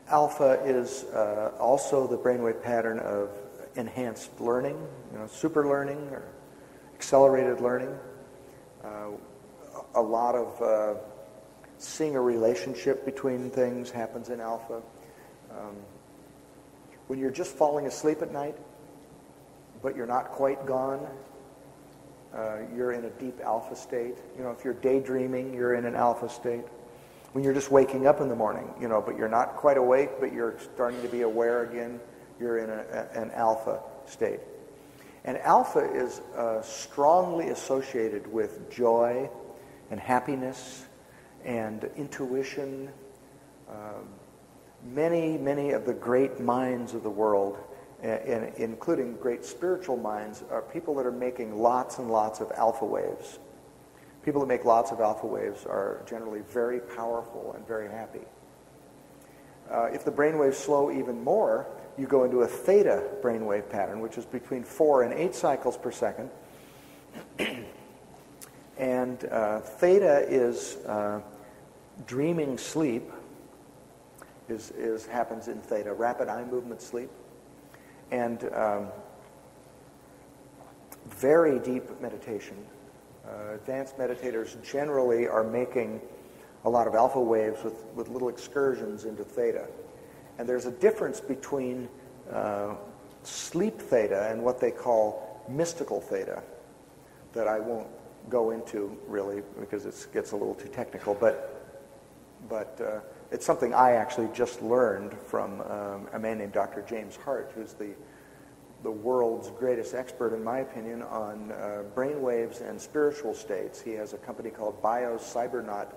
Alpha is also the brainwave pattern of enhanced learning, super learning or accelerated learning. A lot of seeing a relationship between things happens in alpha. When you're just falling asleep at night, but you're not quite gone, you're in a deep alpha state. If you're daydreaming, you're in an alpha state. When you're just waking up in the morning, but you're not quite awake, but you're starting to be aware again, you're in an alpha state. And alpha is strongly associated with joy and happiness and intuition. Many of the great minds of the world, including great spiritual minds, are people that are making lots and lots of alpha waves. People that make lots of alpha waves are generally very powerful and very happy. If the brainwaves slow even more, you go into a theta brainwave pattern, which is between 4 and 8 cycles per second. And theta is dreaming sleep, happens in theta, rapid eye movement sleep. And very deep meditation. Advanced meditators generally are making a lot of alpha waves with little excursions into theta. And there's a difference between sleep theta and what they call mystical theta that I won't go into really because it gets a little too technical, but it's something I actually just learned from a man named Dr. James Hart, who's the world's greatest expert, in my opinion, on brainwaves and spiritual states. He has a company called BioCybernaut,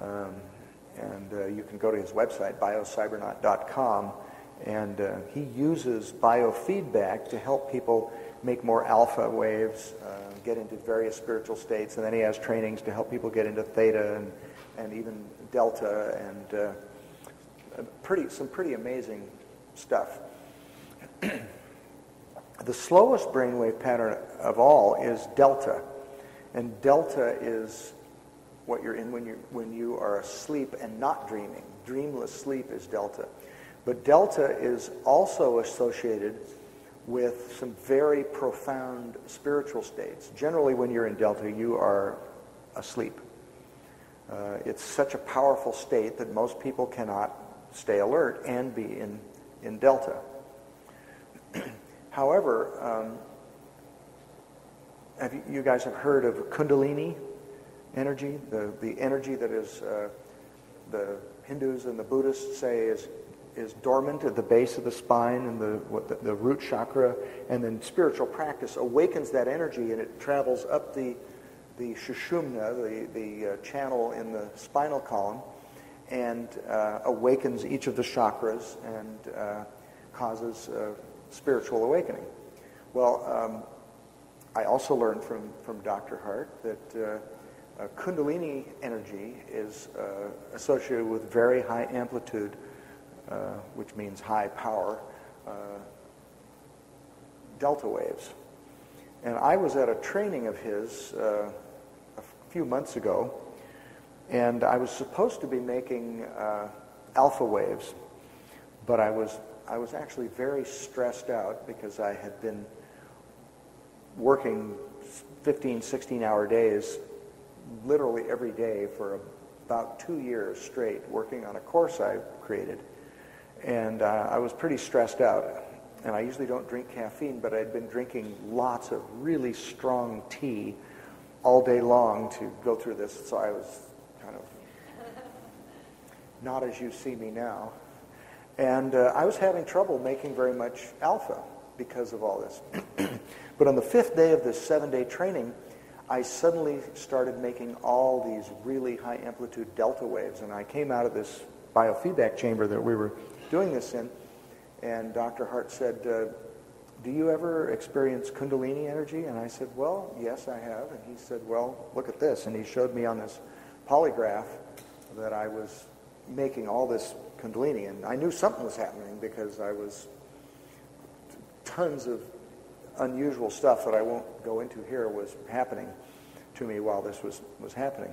and you can go to his website, biocybernaut.com, and he uses biofeedback to help people make more alpha waves, get into various spiritual states, and then he has trainings to help people get into theta and even delta, and some pretty amazing stuff. The slowest brainwave pattern of all is delta, and delta is what you're in when you are asleep and not dreaming. Dreamless sleep is delta. But delta is also associated with some very profound spiritual states. Generally, when you're in delta, you are asleep. It's such a powerful state that most people cannot stay alert and be in delta. However, you guys have heard of kundalini energy? The energy that is the Hindus and the Buddhists say is dormant at the base of the spine and the root chakra, and then spiritual practice awakens that energy, and it travels up the sushumna, the channel in the spinal column, and awakens each of the chakras and causes spiritual awakening. Well, I also learned from Dr. Hart that kundalini energy is associated with very high amplitude, which means high power, delta waves. And I was at a training of his a few months ago, and I was supposed to be making alpha waves, but I was actually very stressed out because I had been working 15, 16-hour days literally every day for about 2 years straight, working on a course I created. And I was pretty stressed out. And I usually don't drink caffeine, but I'd been drinking lots of really strong tea all day long to go through this, so I was kind of not as you see me now. And I was having trouble making very much alpha because of all this. But on the 5th day of this 7-day training, I suddenly started making all these really high amplitude delta waves, and I came out of this biofeedback chamber that we were doing this in, and Dr. Hart said, do you ever experience kundalini energy? And I said, well, yes, I have. And he said, well, look at this. And he showed me on this polygraph that I was making all this kundalini, and I knew something was happening because I was tons of unusual stuff that I won't go into here was happening to me while this was happening.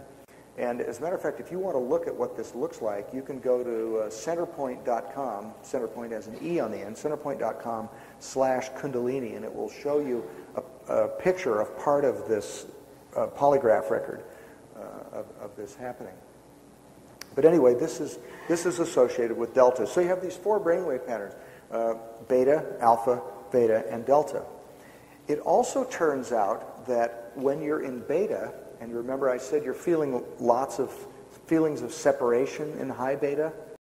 And as a matter of fact, if you want to look at what this looks like, you can go to centerpoint.com, centerpoint has an E on the end, centerpoint.com/kundalini, and it will show you a picture of part of this polygraph record of this happening. But anyway, this is associated with delta. So you have these 4 brainwave patterns, beta, alpha, theta, and delta. It also turns out that when you're in beta, and remember I said you're feeling lots of feelings of separation in high beta,